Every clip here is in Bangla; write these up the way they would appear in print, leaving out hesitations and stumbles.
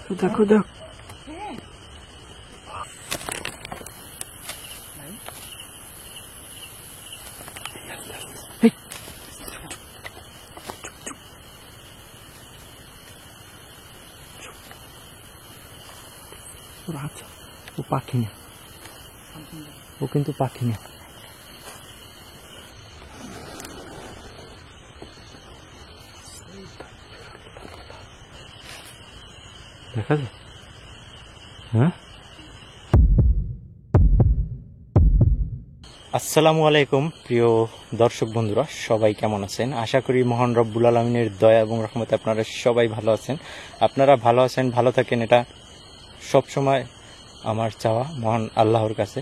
দেখো দেখো ও পাখি না, ও কিন্তু পাখি না। দেখা যায় হ্যাঁ। আসসালামু আলাইকুম প্রিয় দর্শক বন্ধুরা, সবাই কেমন আছেন? আশা করি মহান রব্বুল আলামিনের দয়া এবং রহমতে আপনারা সবাই ভালো আছেন। আপনারা ভালো আছেন, ভালো থাকেন, এটা সবসময় আমার চাওয়া মহান আল্লাহর কাছে।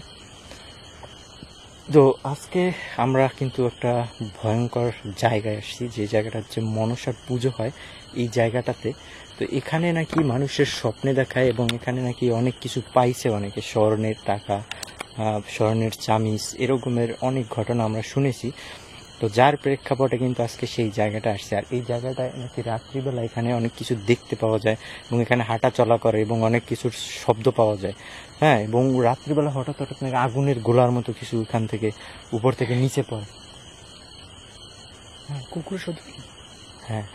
তো আজকে আমরা কিন্তু একটা ভয়ঙ্কর জায়গায় আসছি, যে জায়গাটা হচ্ছে মনসার পুজো হয় এই জায়গাটাতে। তো এখানে নাকি মানুষের স্বপ্নে দেখায় এবং এখানে নাকি অনেক কিছু পাইছে অনেকে, স্বর্ণের টাকা, স্বর্ণের চামিচ, এরকমের অনেক ঘটনা আমরা শুনেছি। তো যার প্রেক্ষাপটে কিন্তু আজকে সেই জায়গাটা আসছে। আর এই জায়গাটায় নাকি রাত্রিবেলা এখানে অনেক কিছু দেখতে পাওয়া যায় এবং এখানে হাঁটা চলা করে এবং অনেক কিছুর শব্দ পাওয়া যায়। হ্যাঁ, এবং রাত্রিবেলা হঠাৎ হঠাৎ নাকি আগুনের গোলার মতো কিছু এখান থেকে উপর থেকে নিচে পড়ে। হ্যাঁ, কুকুর শব্দ। হ্যাঁ,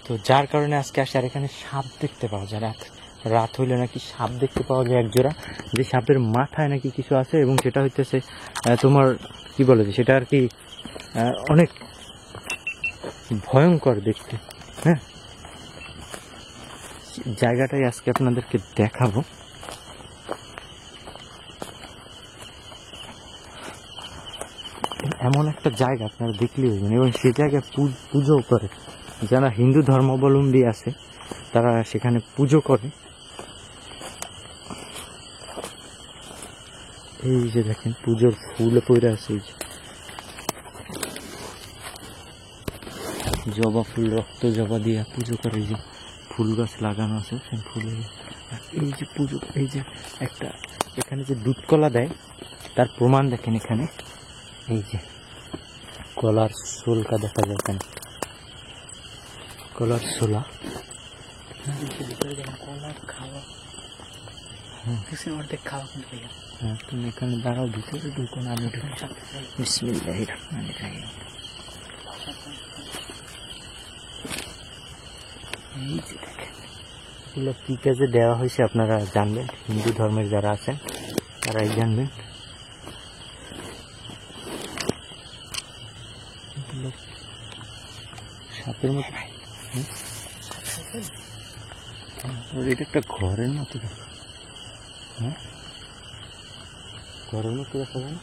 তো যার কারণে আজকে আসে। আর এখানে সাপ দেখতে পাওয়া যায়, রাত হইলে নাকি সাপ দেখতে পাওয়া যায় একজোড়া, যে সাপের মাথায় নাকি কিছু আছে এবং সেটা হইতেছে তোমার কি বলে যে সেটা আর কি অনেক ভয়ঙ্কর দেখতে। হ্যাঁ, জায়গাটাই আজকে আপনাদেরকে দেখাবো। এমন একটা জায়গা আপনারা দেখলেই হইবেন, এবং সে জায়গায় পুজো করে যারা হিন্দু ধর্মাবলম্বী আছে, তারা সেখানে পুজো করে। এই যে দেখেন পুজোর ফুল পড়ে আছে, এই যে জবা ফুল, রক্ত জবা দিয়ে পুজো করে। যে ফুল গাছ লাগানো আছে সেই ফুলে, এই যে পুজো, এই যে একটা এখানে যে দুধ কলা দেয় তার প্রমাণ দেখেন এখানে। এই যে কলার শোলকা দেখা যায় এখানে, কলার শোলা। কলার খাওয়া, অর্ধেক খাওয়া কিন্তু ভাইয়া। হ্যাঁ, তুমি এখানে দাঁড়াও, ভিতরে ঢুকো না, আমি বিসমিল্লাহির রহমানির রহিম। এই যে দেখেন এগুলো কি কাজে দেওয়া হয়েছে আপনারা জানবেন, হিন্দু ধর্মের যারা আছেন তারাই জানবেন। সাপের মতো, এটা একটা ঘরের মতো দেখা। হ্যাঁ, ঘরের মতো দেখা যায় না?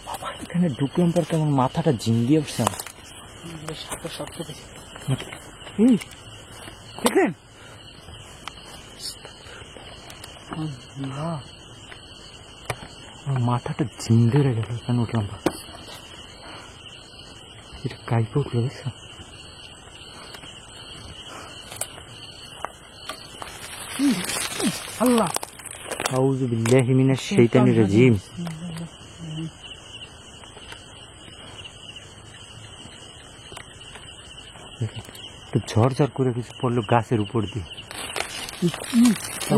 বাবা, এখানে ঢুকলাম পর কেমন মাথাটা ঝিঙ্গিয়ে উঠছে আমার। সাপের শব্দ পেয়েছি, দেখলেন? মাথাটা ঝিঙ্গে রে গেল, এখানে উঠলাম এটা কাইপে উঠলো, দেখছো? আল্লাহ, আউযু বিল্লাহি মিনাশ শাইতানির রাজিম। তো ঝড় করে কিছু পড়লো গাছের উপর দিয়ে।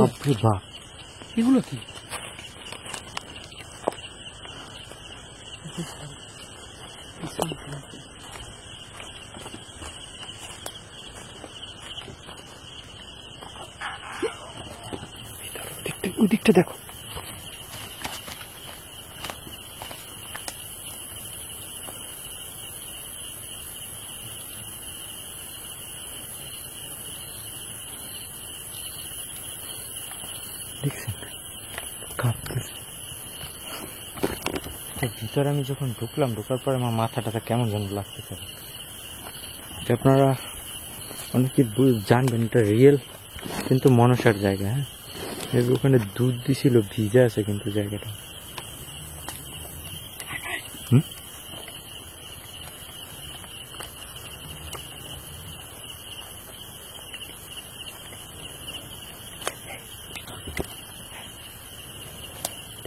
বাপরে বাপ, এগুলো কি? ওই দিকটা দেখো, দেখছেন কাঁপতেছে। ভিতরে আমি যখন ঢোকার পরে আমার মাথাটা কেমন যেন লাগতেছে। আপনারা অনেকে জানবেন এটা রিয়েল কিন্তু মনসার জায়গা। হ্যাঁ, ওখানে দুধ দিছিল, ভিজা আছে কিন্তু জায়গাটা।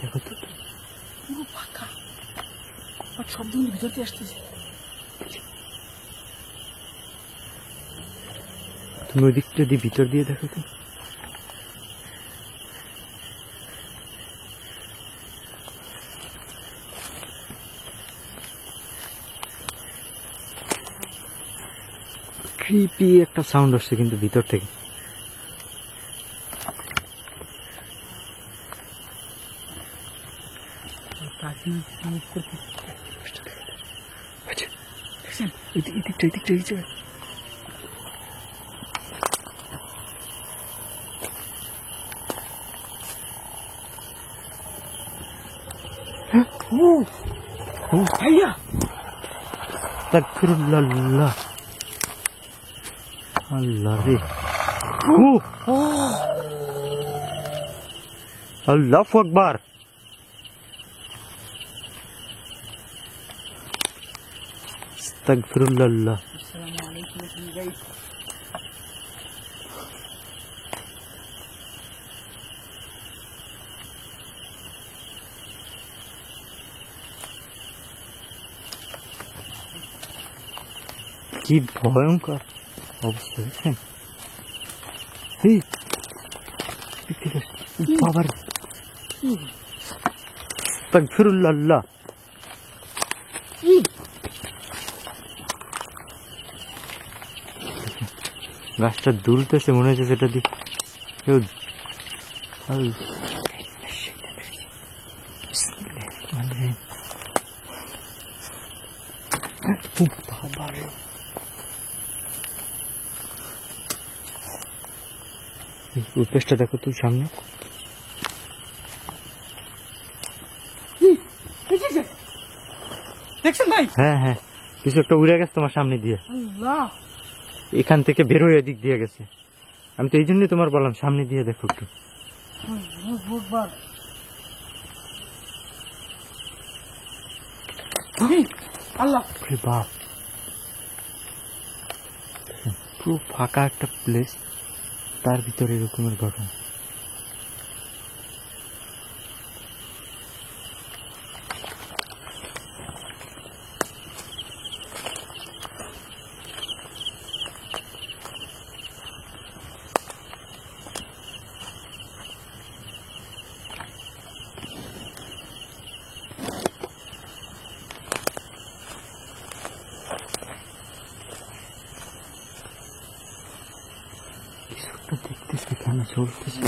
দেখো তো পুরো ফাঁকা, শব্দ ভিতর দিয়ে আসতেছে। তুমি ওই দিকটা দিয়ে ভিতর দিয়ে দেখো তো। ক্রিপি একটা সাউন্ড আসছে কিন্তু ভিতর থেকে। আল্লাহ আল্লাহ রে, আল্লাহু আকবার। আস্তাগফিরুল্লাহ। কি ভয়ঙ্কর অবস্থা দেখছেন? বাবার আস্তাগফিরুল্লাহ। গাছটা দুলতেছে, মনে হচ্ছে সেটা দিয়ে উদ্দেশ্যটা দেখো তুই সামনে। দেখছেন ভাই? হ্যাঁ হ্যাঁ, কিছু একটা উড়ে গেছে তোমার সামনে দিয়ে। এখান থেকে বেরোয় এদিক দিয়ে গেছে। আমি তো এই জন্যই তোমার বললাম সামনে দিয়ে দেখো একটু। আল্লাহ বাপ, পুরো ফাঁকা একটা প্লেস, তার ভিতরে এরকমের ঘটনা। দেখতেছি কেন চলতেছে।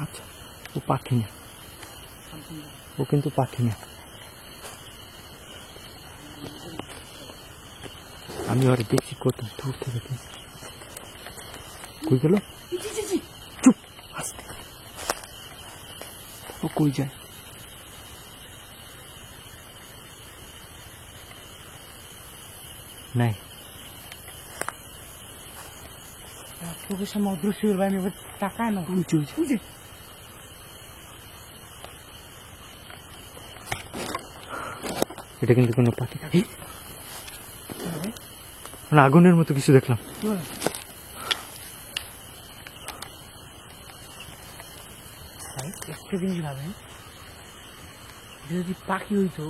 আচ্ছা, ও পাখি না, ও কিন্তু পাখি না। আমি আর দেখছি কত দূর থেকে। কই গেল? চুপ, আস্তে। ও কই যায়? নাই চোখের সামনে অদৃশ্য ভাই, আমি টাকায় না বুঝে। এটা কিন্তু কোনো পাখি না, আগুনের মতো কিছু দেখলাম। একটা জিনিস ভাবেন, যদি পাখি হইতো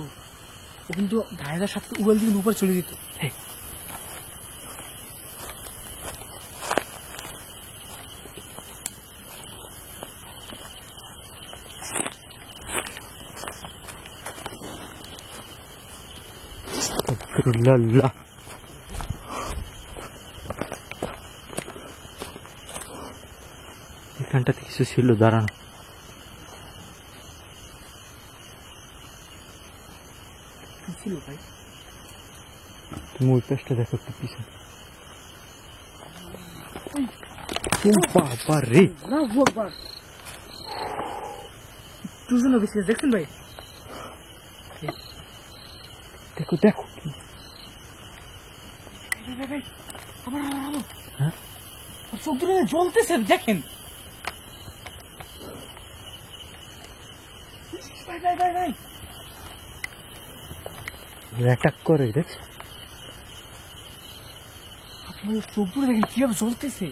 ও কিন্তু ধারের সাথে উগল দিকে উপর চলে যেত। আস্তাগফিরুল্লাহ। এখানটাতে কিছু ছিল, দাঁড়ানো। কি ছিল ভাই? তুমি ওই পাশটা দেখো একটু পিছনে। ও বাবা রে, না একবার দুজন বেশি দেখছেন ভাই? দেখো দেখো। ভাই আবার হ্যাঁ? চোখ দুটো জ্বলতেছে, দেখেন ভাই ভাই ভাই ভাই অ্যাটাক করে দেখ। আপনার চোখ দুটো দেখেন কিভাবে জ্বলতেছে।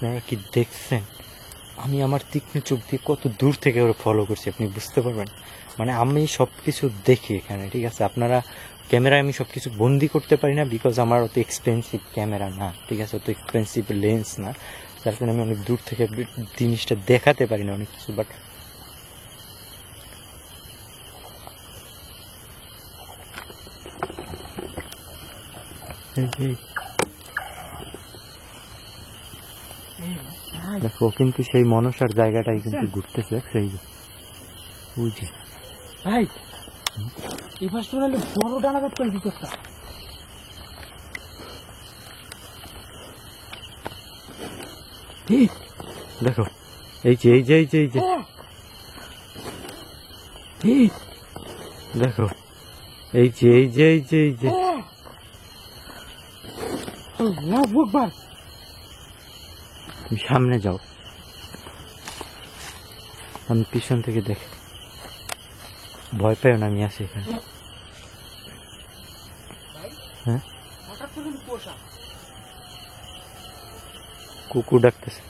আপনারা কি দেখছেন? আমি আমার তীক্ষ্ণ চোখ দিয়ে কত দূর থেকে ওরা ফলো করছি, আপনি বুঝতে পারবেন। মানে আমি সব কিছু দেখি এখানে, ঠিক আছে। আপনারা ক্যামেরায় আমি সব কিছু বন্দি করতে পারি না, বিকজ আমার অত এক্সপেন্সিভ ক্যামেরা না, ঠিক আছে, অত এক্সপেন্সিভ লেন্স না, যার কারণে আমি অনেক দূর থেকে জিনিসটা দেখাতে পারি না অনেক কিছু। বাট দেখো, কিন্তু সেই মনসার জায়গাটাই কিন্তু ঘুরতেছে, সেই বুঝি ভাই এই পাশটা হলে বড় ডানা বের করে ভিতরটা। দেখো, এই যে এই যে এই যে এই যে দেখো, এই যে এই যে এই যে এই যে একবার তুমি সামনে যাও, আমি পিছন থেকে দেখি। ভয় পেও না, আমি আছি এখানে। হ্যাঁ, হঠাৎ করে কুয়াশা, কুকুর ডাকতেছে।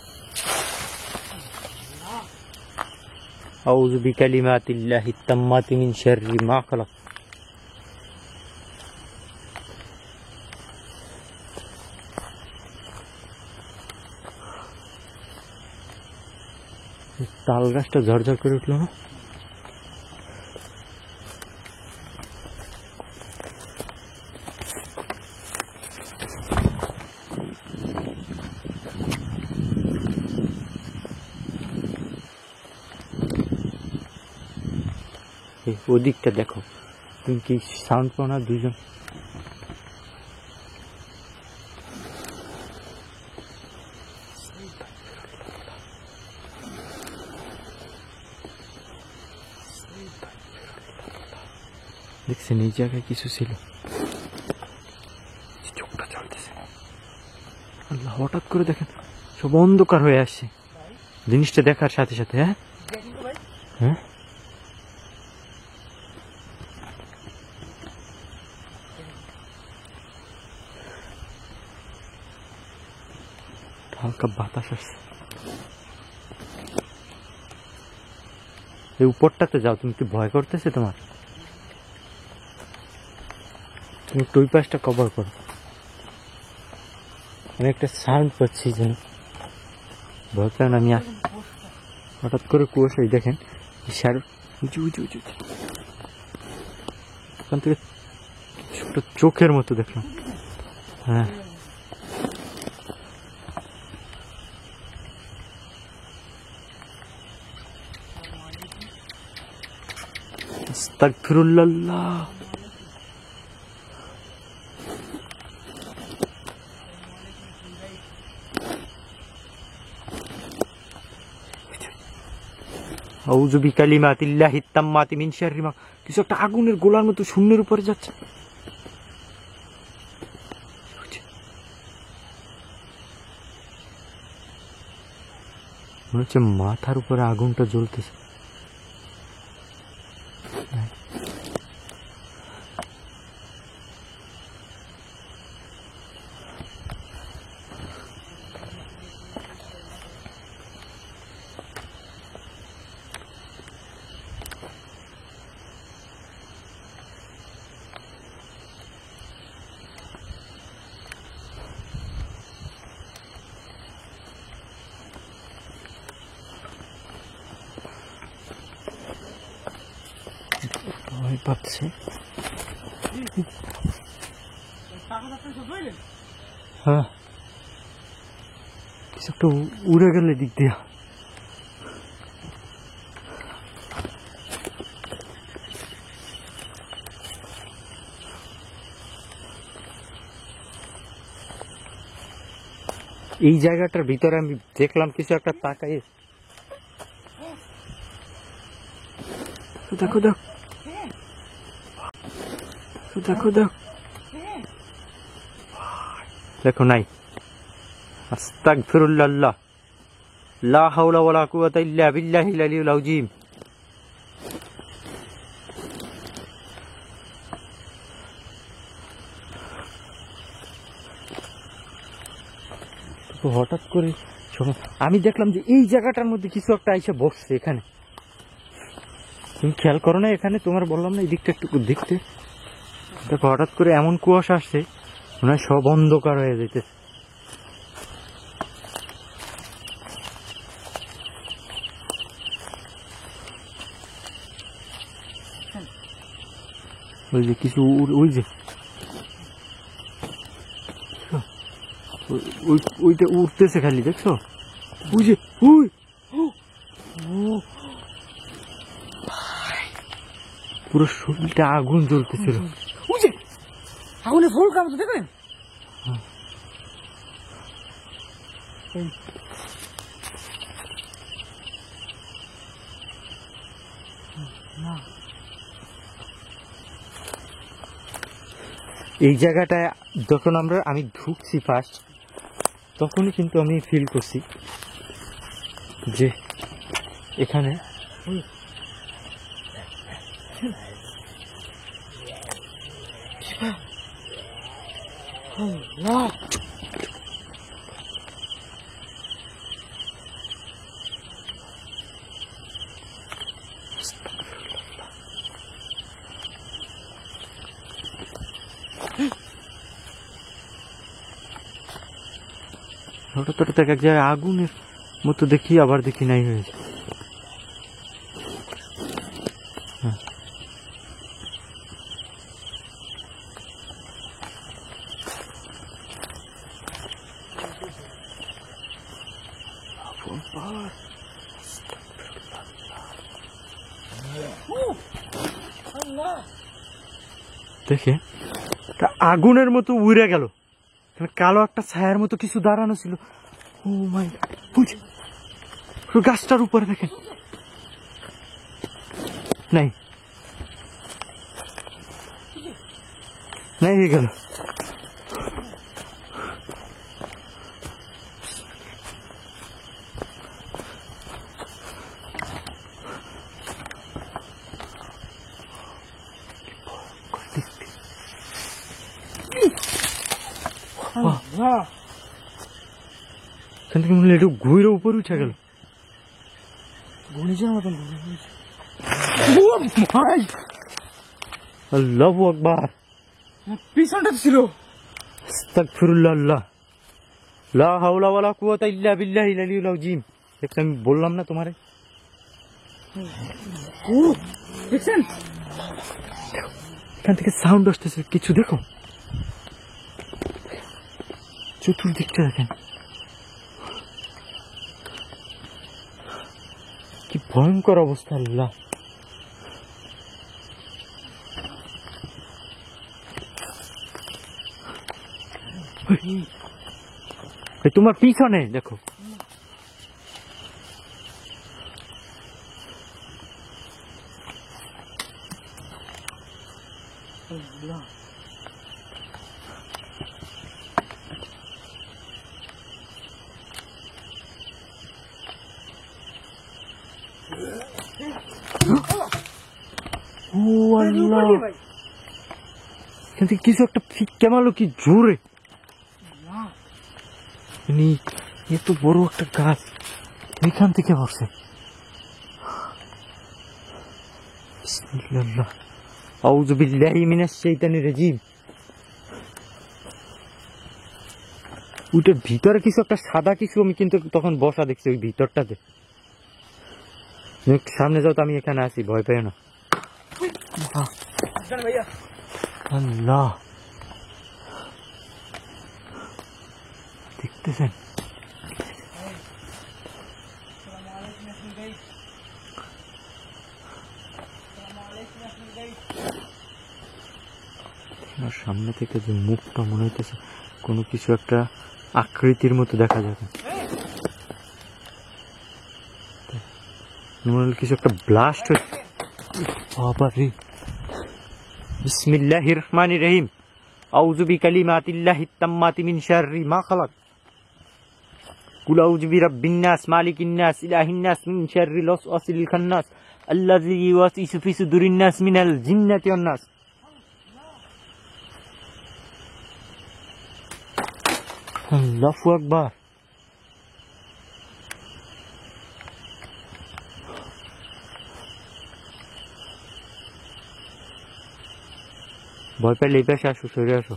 আউযু বিকালিমাতিল্লাহি তাম্মাতি মিন শাররি মা খালাক। তাল গাছটা ঝরঝর করে উঠলো না? ওদিকটা দেখো, তুমি কি সাউন্ড পাও না? দুইজন দেখছেন, এই জায়গায় কিছু ছিল, চোখটা চলতেছে। আল্লাহ, হঠাৎ করে দেখেন সব অন্ধকার হয়ে আসছে জিনিসটা দেখার সাথে সাথে। হ্যাঁ হ্যাঁ, হালকা বাতাস আসছে। এই উপরটাতে যাও, তুমি কি ভয় করতেছে তোমার? তুমি টুই পাশটা কভার করো। আমি একটা সাউন্ড পাচ্ছি যেন, ভয় পেন আমি। হঠাৎ করে কুয়াশাই দেখেন, ওখান থেকে ছোট চোখের মতো দেখলাম। হ্যাঁ, আস্তাগফিরুল্লাহ। আউযু বিকালিমাতিল্লাহি তাম্মাতি মিন শাররি মা। কিছু একটা আগুনের গোলার মতো শূন্যের উপরে যাচ্ছে। মনে হচ্ছে মাথার উপরে আগুনটা জ্বলতেছে। ভয় পাচ্ছে। হ্যাঁ, কিছু একটা উড়ে গেলে দিক দিয়া। এই জায়গাটার ভিতরে আমি দেখলাম কিছু একটা তাকাই। দেখো দেখো দেখো দেখো দেখো নাই। আস্তাগফিরুল্লাহ, লা হাওলা ওয়ালা কুওয়াতা ইল্লা বিল্লাহিল আলিয়্যিল আযীম। তো হঠাৎ করে আমি দেখলাম যে এই জায়গাটার মধ্যে কিছু একটা এসে বসছে এখানে। তুমি খেয়াল করো না এখানে? তোমার বললাম না এই দিকটা একটু দেখতে। দেখো হঠাৎ করে এমন কুয়াশা আসছে, মনে হয় সব অন্ধকার হয়ে যেতেছে। ওই যে কিছু ওই যে ওইটা উঠতেছে খালি, দেখছো? ওই যে ওই পুরো শরীরটা আগুন জ্বলতেছিল। ওই যে আগুনে ফুল কাম তো দেখবেন। না, এই জায়গাটায় যখন আমি ঢুকছি ফার্স্ট, তখনই কিন্তু আমি ফিল করছি যে এখানে হঠাৎ হঠাৎ এক জায়গায় আগুনের মতো দেখি, আবার দেখি নাই হয়েছে। দেখে আগুনের মতো উড়ে গেল, কালো একটা ছায়ার মতো কিছু দাঁড়ানো ছিল। ও মাই গড, গাছটার উপরে দেখেন। নাই নাই হয়ে গেল। এখান থেকে মনে হয় একটু ঘুরে উপরে উঠে গেল। ঘূর্ণিঝড়ের মতন আল্লাহু আকবার। পিছনটা ছিল। আস্তাগফিরুল্লাহ, লা হাওলা ওয়ালা কুওয়াতা ইল্লা বিল্লাহিল আলিয়্যিল আযীম। দেখতে আমি বললাম না তোমারে? দেখছেন এখান থেকে সাউন্ড আসতেছে কিছু, দেখো চতুর্দিকটা দেখেন, কি ভয়ঙ্কর অবস্থা। আল্লাহ, তোমার পিছনে দেখো। ও আল্লাহ, এখান থেকে কিছু একটা ফিক্কা মারলো কি জোরে। এত বড় একটা গাছ এখান থেকে বসে। বিসমিল্লাহ, আউযু বিল্লাহি মিনাশ শাইতানির রাজিম। ওইটার ভিতরে কিছু একটা সাদা কিছু, আমি কিন্তু তখন বসা দেখছি ওই ভিতরটাতে। সামনে যাও তো, আমি এখানে আছি, ভয় পেও না। ভাইয়া আল্লাহ, দেখতেছেন আমার সামনে থেকে যে মুখটা মনে হইতেছে কোনো কিছু একটা আকৃতির মতো দেখা যাবে, মনে হলো কিছু একটা ব্লাস্ট হচ্ছে। বাবা রে, বিসমিল্লাহির রহমানির রহিম, আউযু বিকালিমাতিল্লাহিত তাম্মাতি মিন শাররি মা খালাক, কুল আউযু বিরাব্বিন নাস মালিকিন নাস ইলাহিন নাস মিন শাররিল ওয়াসওয়াসিল খান্নাস আল্লাযী ইউওয়াসওয়িসু ফি সুদুরিন নাস মিনাল জিন্নাতি ওয়ান নাস। আল্লাহু আকবার। ভয় পেলে এই পাশে আসো, সরে আসো।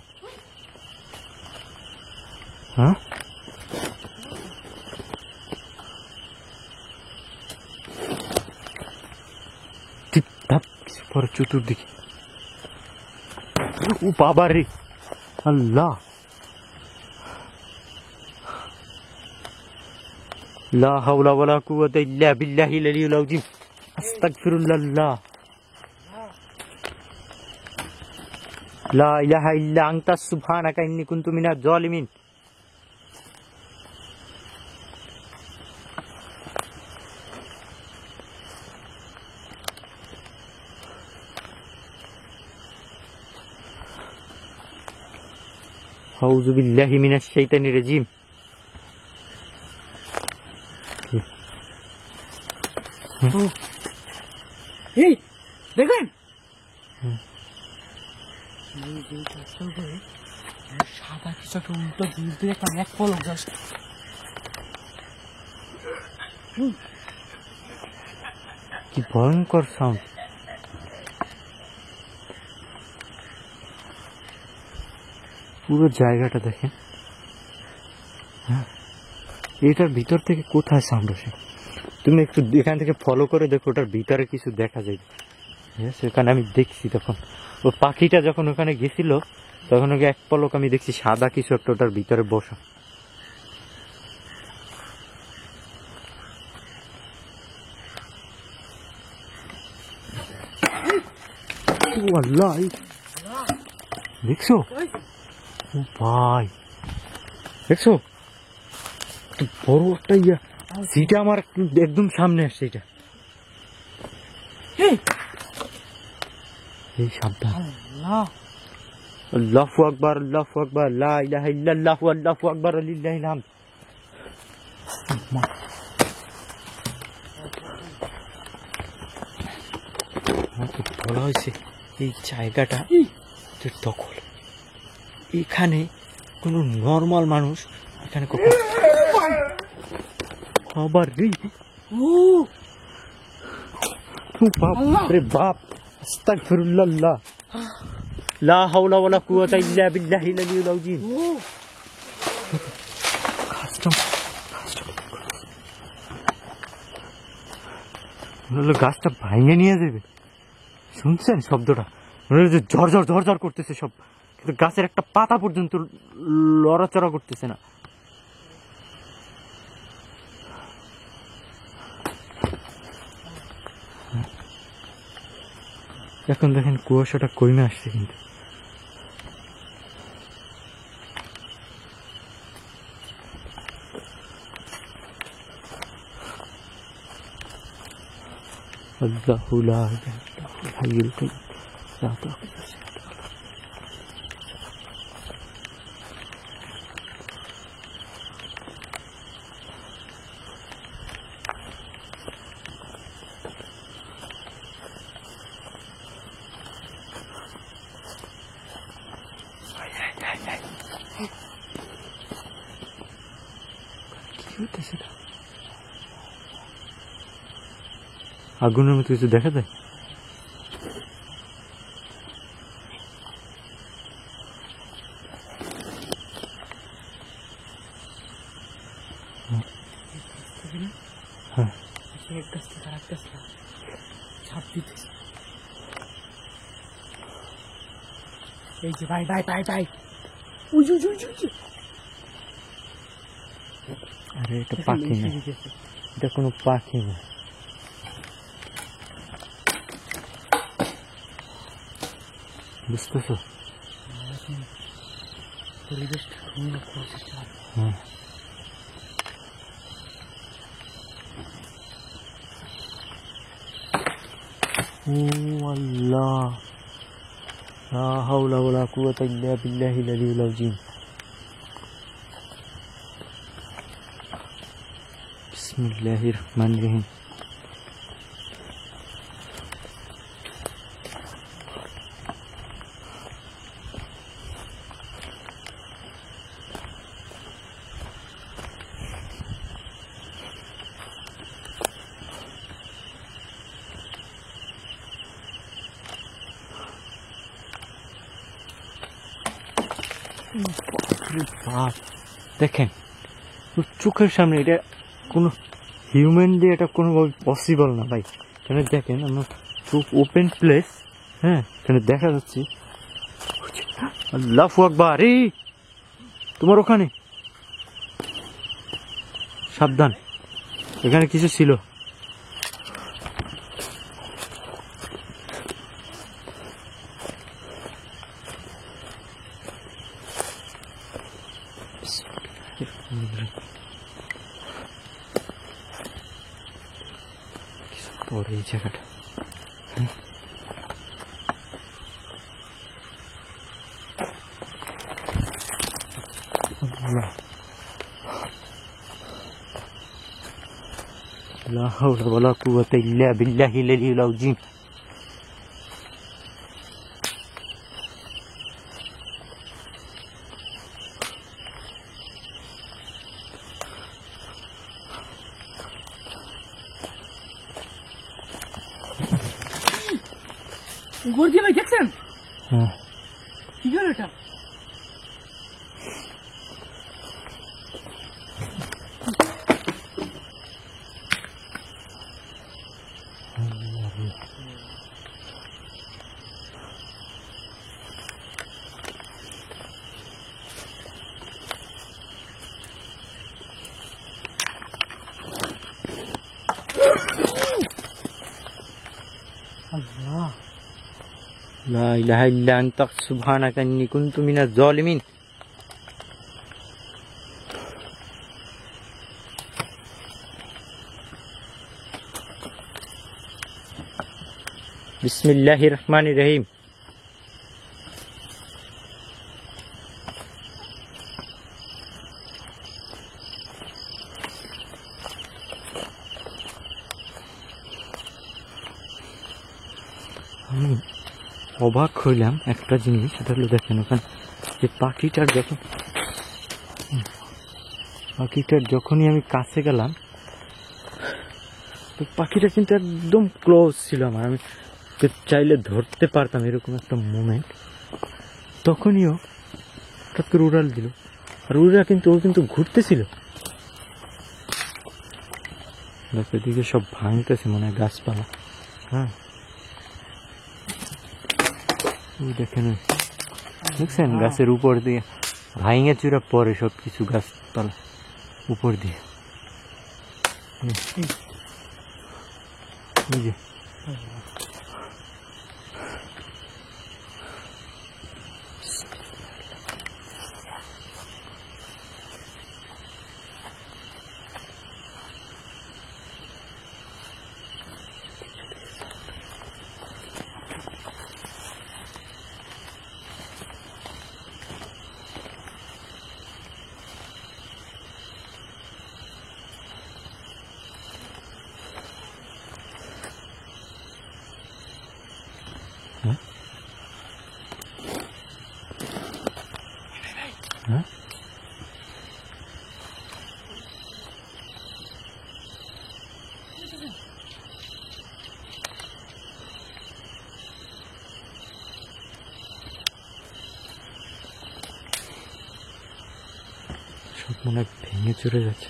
হ্যাঁ, টিপ টাপ কিছু পরে চতুর্দিকে। ও বাবা রে, আল্লাহ, লা হাওলা ওয়ালা কুওয়াতা ইল্লা বিল্লাহিল আলিয়্যিল আযীম, আস্তাগফিরুল্লাহ, লা ইলাহা ইল্লা আনতা সুবহানাকা ইন্নী কুনতু মিনাজ জালিমিন। আউযু বিল্লাহি মিনাশ শাইতানির রাজীম। এই দেখেন সাদা কিছু একটা উল্টো দিয়ে একটা এক পলক জাস্ট। কি ভয়ঙ্কর সাউন্ড। পুরো জায়গাটা দেখেন, হ্যাঁ, এটার ভিতর থেকে কোথায় সাউন্ড আসে? তুমি একটু এখান থেকে ফলো করে দেখো, ওটার ভিতরে কিছু দেখা যায়। সেখানে আমি দেখছি তখন ও পাখিটা যখন ওখানে গেছিল তখন ওকে এক পলক আমি দেখছি সাদা কিছু একটা ওটার ভিতরে বসা। আল্লাহ, দেখছো? ও ভাই, দেখছো বড় একটা ইয়া, সেটা আমার একদম সামনে আসছে। এটা এই সাবধান। আল্লাহু আকবার, আল্লাহু আকবার, লা ইলাহা ইল্লাল্লাহ, আল্লাহু আকবার, লিল্লাহিল হামদ। আমাকে বলা হয়েছে এই জায়গাটা দখল, এখানে কোনো নর্মাল মানুষ এখানে আবার বাপ রে বাপ, আস্তাগফিরুল্লাহ, লা হাওলা ওয়ালা কুওয়াতা ইল্লা বিল্লাহিল আলিয়্যিল আযীম। গাছটা ভাঙে নিয়ে যাবে, শুনছেন শব্দটা? ঝড় ঝড় ঝড় ঝড় করতেছে সব, কিন্তু গাছের একটা পাতা পর্যন্ত লড়াচড়া করতেছে না। এখন দেখেন কুয়াশাটা কমে আসছে, কিন্তু আল্লাহু লা ইলাহা ইল্লাহুল হাইয়ুল কাইয়্যুম লা তাখুযুহু সিনাতুন ওয়া লা কি হইতেছে? আগুনের মতো কিছু দেখা যায়? হ্যাঁ, এক গাছ থেকে আরেক গাছ ছাপ দিতেছে। এই যে ভাই ভাই ভাই ভাই উই উই উই উই আরে এটা পাখি না, এটা কোনো পাখি না। বুঝতেছো? পরিবেশটা সুন্দর করছে। হ্যাঁ ও আল্লাহ, লা হাওলা ওয়ালা কুওয়াতা ইল্লা বিল্লাহিল আলিয়্যিল আযীম। বিসমিল্লাহির রহমানির রহিম। বাপ, দেখেন চোখের সামনে, এটা কোনো হিউম্যান দিয়ে এটা কোনোভাবে পসিবল না ভাই। এখানে দেখেন আমার চোখ ওপেন প্লেস, হ্যাঁ এখানে দেখা যাচ্ছে। আল্লাহু আকবার, এই তোমার ওখানে সাবধান, এখানে কিছু ছিল। পরে এই জায়গাটা লা হাওলা ওয়ালা কুওয়াতা ইল্লা বিল্লাহিল আলিয়্যিল আযীম। গর্জি ভাই দেখছেন? হ্যাঁ কি হলো এটা? আল্লাহ, লা ইলাহা ইল্লা আনতা সুবহানাকা ইন্নী কুনতু মিনাজ জালিমিন। বিসমিল্লাহির রহমানির রহিম। আমি অবাক হইলাম একটা জিনিস, সেটা হলো দেখেন ওখানে যে পাখিটার যখনই আমি কাছে গেলাম, তো পাখিটা কিন্তু একদম ক্লোজ ছিল আমার, আমি চাইলে ধরতে পারতাম এরকম একটা মোমেন্ট। তখনইও হঠাৎ করে উড়াল দিল, আর ও কিন্তু ঘুরতেছিল। এদিকে সব ভাঙতেছে মনে হয় গাছপালা। হ্যাঁ দেখেন, দেখছেন গাছের উপর দিয়ে ভাঙে চূড়া পরে সব কিছু গাছপালা উপর দিয়ে। এই যে হ্যাঁ সব মনে হয় ভেঙে চলে যাচ্ছে।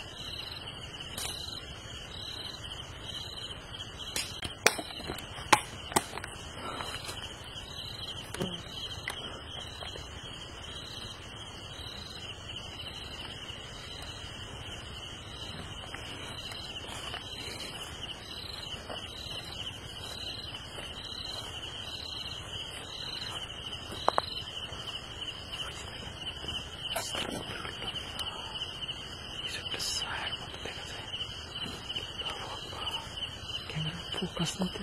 ফোকাস নিতে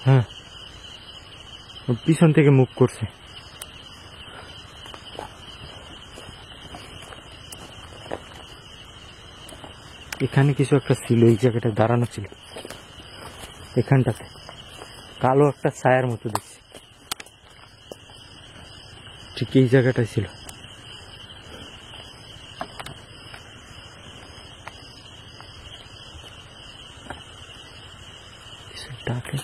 হ্যাঁ পিছন থেকে মুভ করছে। এখানে কিছু একটা ছিল, এই জায়গাটা দাঁড়ানো ছিল, এখানটাতে কালো একটা ছায়ার মতো দেখছি, ঠিক এই জায়গাটাই ছিল। ডাকে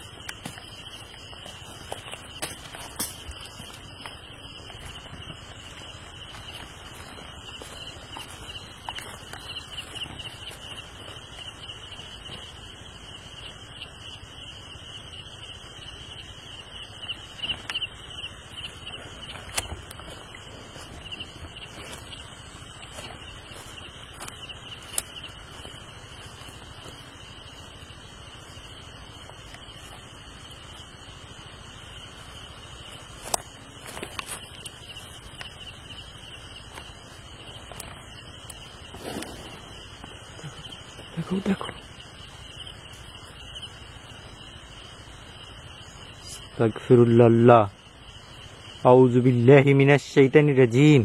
দেখো দেখো আস্তাগফিরুল্লাহ আউযু বিল্লাহি মিনাশ শাইতানির রাজিম।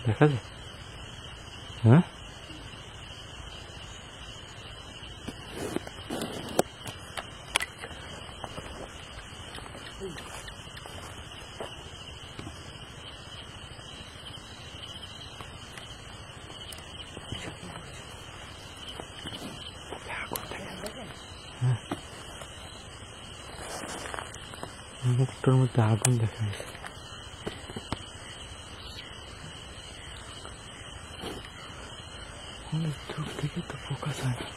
দেখা যায়? হ্যাঁ মুখটার মধ্যে আগুন দেখা যাচ্ছে। অনেক দূর থেকে তো ফোকাস হয় না।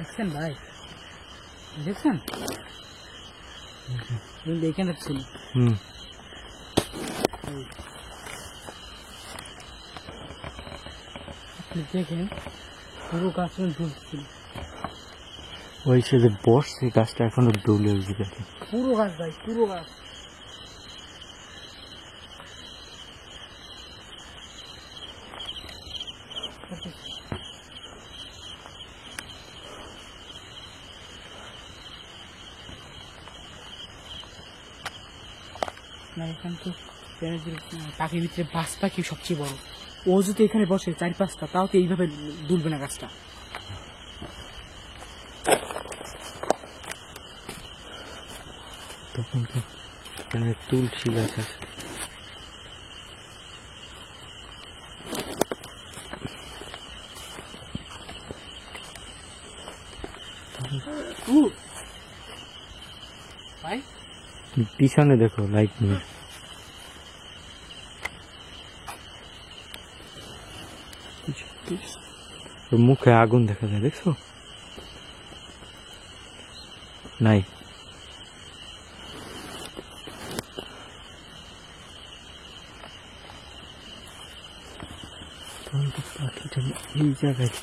দেখছেন ভাই, দেখছেন দেখে রাখছেন। আপনি দেখেন পুরো গাছ ডুবছিল, ওই সে যে বসছে গাছটা এখনো ডুলে উঠে গেছে। পুরো গাছ ভাই, পুরো গাছ। না এখান তো পাখির ভিতরে বাস পাখি সবচেয়ে বড়, ও যদি এখানে বসে 4-5টা তাও তো এইভাবে দুলবে না গাছটা। তখন তো এখানে তুলসী গাছ আছে। ভাই পিছনে দেখো লাইট নিয়ে, মুখে আগুন দেখা যায়, দেখছো? নাই পাখিটা এই জায়গায়,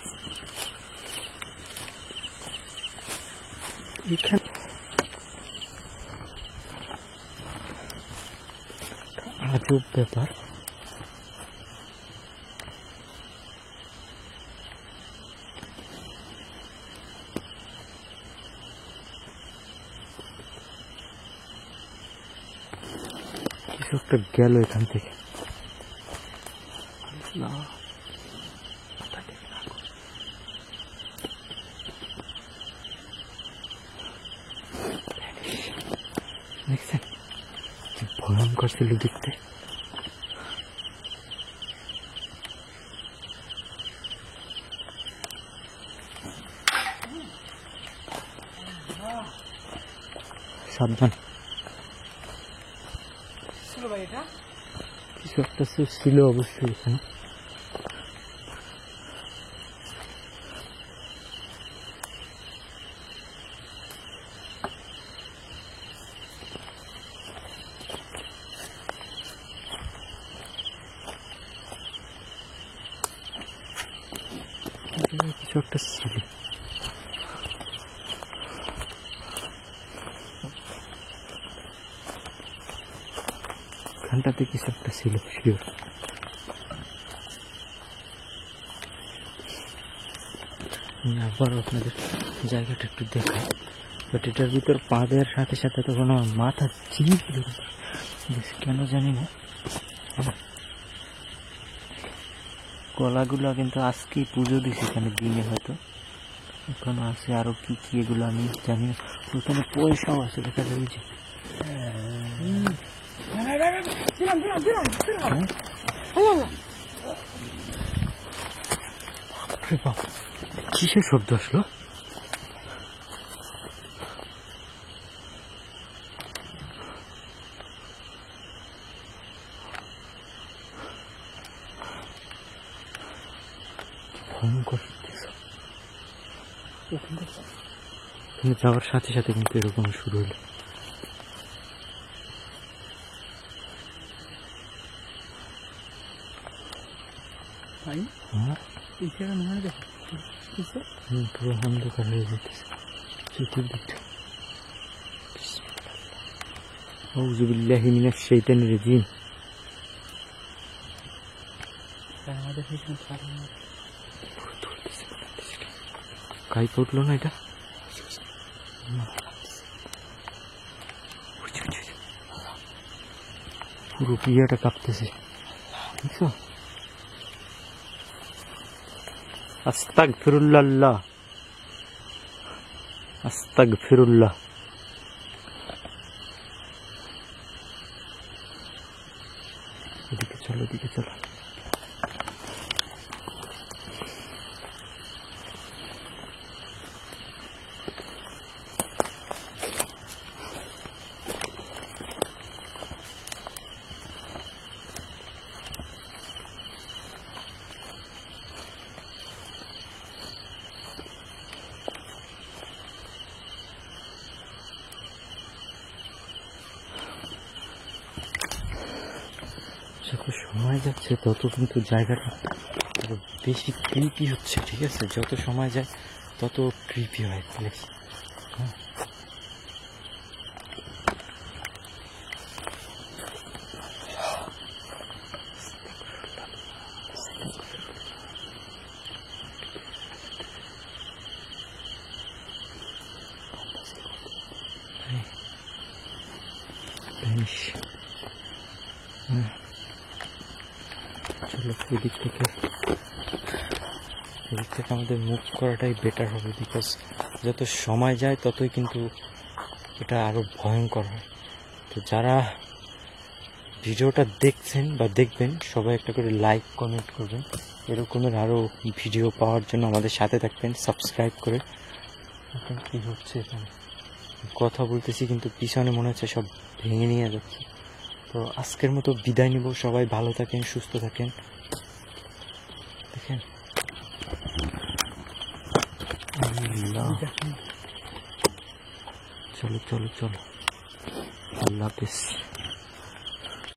এখানে আজব ব্যাপার। কিছু একটা গেল এখান থেকে। দেখছেন ভয়ঙ্কর ছিল দেখতে। সাবধান। ছিল ভাই এটা কিছু একটা ছিল অবশ্যই এখানে। কিছু একটা ছিল। এখানটাতে কিছু একটা ছিল শিওর। আবার আপনাদের জায়গাটা একটু দেখাই, বাট এটার ভিতর পা দেওয়ার সাথে সাথে তখন আমার মাথা চিপ কেন জানি না। কলাগুলো কিন্তু আজকেই পুজো দিছে এখানে দিনে, হয়তো এখন আছে আরো কি কি এগুলো আমি জানি না। ওখানে পয়সাও আছে দেখা যাবে যে। কিসের শব্দ আসলো? ভয়ঙ্কর ওখানে যাওয়ার সাথে সাথে কিন্তু এরকম শুরু হলো। ভাই হ্যাঁ, এই জায়গা মনে হয় দেখো পুরো অন্ধকার হয়ে যেতেছে চতুর্দিকটা। আউযু বিল্লাহি মিনাশ শাইতানির রাজিম। আমাদের কাই পড়লো না এটা? পুরো পিয়াটা কাঁপতেছে, বুঝছো? আস্তাগফিরুল্লাহ, আস্তাগফিরুল্লাহ। এদিকে চলো, এদিকে চলো। যত সময় যাচ্ছে তত কিন্তু জায়গাটা আরো বেশি ক্রিপি হচ্ছে, ঠিক আছে? যত সময় যায় তত ক্রিপি হয় প্লেস। চলো এদিক থেকে আমাদের মুভ করাটাই বেটার হবে, বিকজ যত সময় যায় ততই কিন্তু এটা আরো ভয়ঙ্কর হয়। তো যারা ভিডিওটা দেখছেন বা দেখবেন সবাই একটা করে লাইক কমেন্ট করবেন, এরকমের আরো ভিডিও পাওয়ার জন্য আমাদের সাথে থাকবেন সাবস্ক্রাইব করে। এখন কি হচ্ছে এখানে কথা বলতেছি কিন্তু পিছনে মনে হচ্ছে সব ভেঙে নিয়ে যাচ্ছে। তো আজকের মতো বিদায় নিব, সবাই ভালো থাকেন, সুস্থ থাকেন। দেখেন চলো চলো চলো, আল্লাহ হাফেজ।